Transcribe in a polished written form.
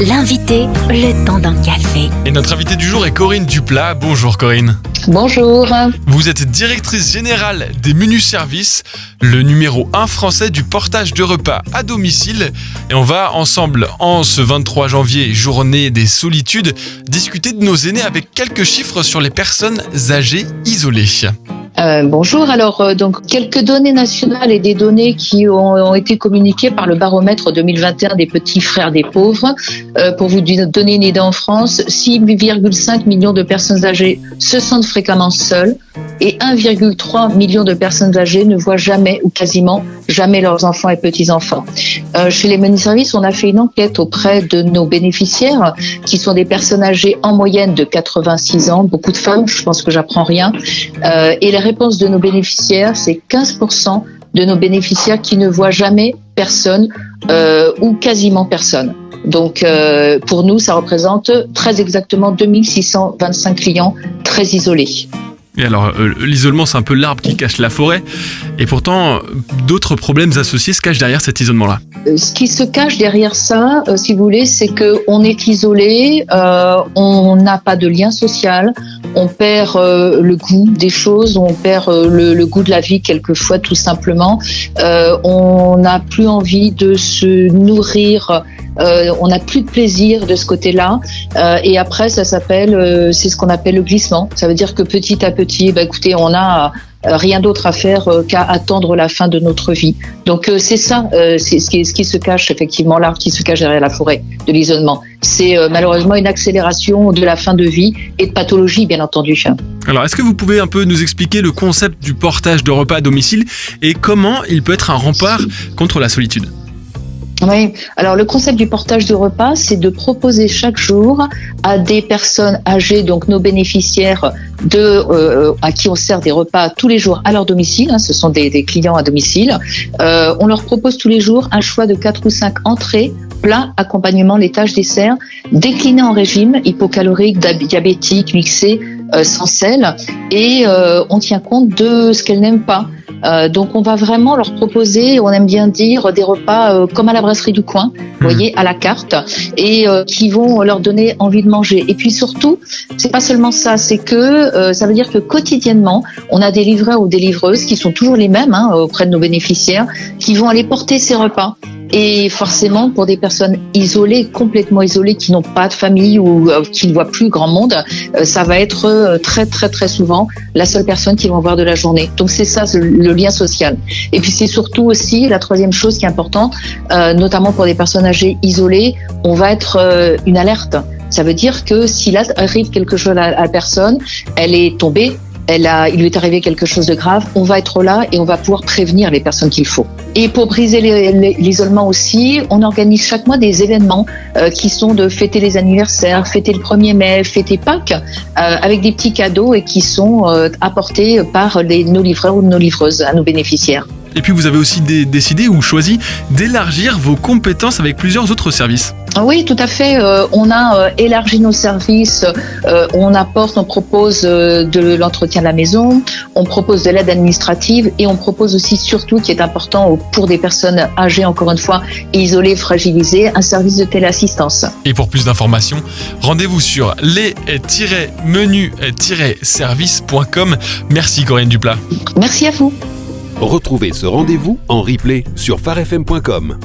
L'invité, le temps d'un café. Et notre invitée du jour est Corinne Duplat. Bonjour Corinne. Bonjour. Vous êtes directrice générale des menus services, le numéro 1 français du portage de repas à domicile. Et on va ensemble, en ce 23 janvier, journée des solitudes, discuter de nos aînés avec quelques chiffres sur les personnes âgées isolées. Bonjour. Alors, donc quelques données nationales et des données qui ont été communiquées par le baromètre 2021 des petits frères des pauvres. Pour vous donner une idée, en France, 6,5 millions de personnes âgées se sentent fréquemment seules et 1,3 million de personnes âgées ne voient jamais ou quasiment jamais leurs enfants et petits-enfants. Chez les menus services, on a fait une enquête auprès de nos bénéficiaires qui sont des personnes âgées en moyenne de 86 ans, beaucoup de femmes, je pense que j'apprends rien. Et la réponse de nos bénéficiaires, c'est 15% de nos bénéficiaires qui ne voient jamais personne ou quasiment personne. Donc pour nous, ça représente très exactement 2625 clients très isolés. Et alors, l'isolement, c'est un peu l'arbre qui cache la forêt. Et pourtant, d'autres problèmes associés se cachent derrière cet isolement-là. Ce qui se cache derrière ça, si vous voulez, c'est qu'on est isolé, on n'a pas de lien social, on perd le goût des choses, on perd le goût de la vie quelquefois tout simplement. On n'a plus envie de se nourrir. On n'a plus de plaisir de ce côté-là, et après ça s'appelle, c'est ce qu'on appelle le glissement. Ça veut dire que petit à petit, écoutez, on a rien d'autre à faire qu'à attendre la fin de notre vie. Donc c'est ça, c'est ce qui se cache effectivement, l'arbre qui se cache derrière la forêt de l'isolement. C'est malheureusement une accélération de la fin de vie et de pathologie, bien entendu. Alors, est-ce que vous pouvez un peu nous expliquer le concept du portage de repas à domicile et comment il peut être un rempart contre la solitude ? Oui, alors le concept du portage de repas, c'est de proposer chaque jour à des personnes âgées, donc nos bénéficiaires, à qui on sert des repas tous les jours à leur domicile, ce sont des clients à domicile, on leur propose tous les jours un choix de 4 ou 5 entrées, plats, accompagnement, laitage, dessert, déclinés en régime hypocalorique, diabétique, mixé, sans sel, et on tient compte de ce qu'elles n'aiment pas. Donc on va vraiment leur proposer, on aime bien dire, des repas comme à la brasserie du coin, vous voyez, à la carte, et qui vont leur donner envie de manger. Et puis surtout, c'est pas seulement ça, c'est que ça veut dire que quotidiennement, on a des livreurs ou des livreuses qui sont toujours les mêmes auprès de nos bénéficiaires, qui vont aller porter ces repas. Et forcément, pour des personnes isolées, complètement isolées, qui n'ont pas de famille ou qui ne voient plus grand monde, ça va être très très très souvent la seule personne qu'ils vont voir de la journée. Donc c'est ça, le lien social. Et puis c'est surtout aussi la troisième chose qui est importante, notamment pour des personnes âgées isolées, on va être une alerte. Ça veut dire que s'il arrive quelque chose à la personne, elle est tombée, il lui est arrivé quelque chose de grave, on va être là et on va pouvoir prévenir les personnes qu'il faut. Et pour briser l'isolement aussi, on organise chaque mois des événements qui sont de fêter les anniversaires, fêter le 1er mai, fêter Pâques, avec des petits cadeaux et qui sont apportés par nos livreurs ou nos livreuses à nos bénéficiaires. Et puis vous avez aussi décidé ou choisi d'élargir vos compétences avec plusieurs autres services. Oui, tout à fait. On a élargi nos services. On propose de l'entretien de la maison, on propose de l'aide administrative et on propose aussi, surtout, qui est important pour des personnes âgées, encore une fois, isolées, fragilisées, un service de téléassistance. Et pour plus d'informations, rendez-vous sur les-menu-service.com. Merci Corinne Duplat. Merci à vous. Retrouvez ce rendez-vous en replay sur farfm.com.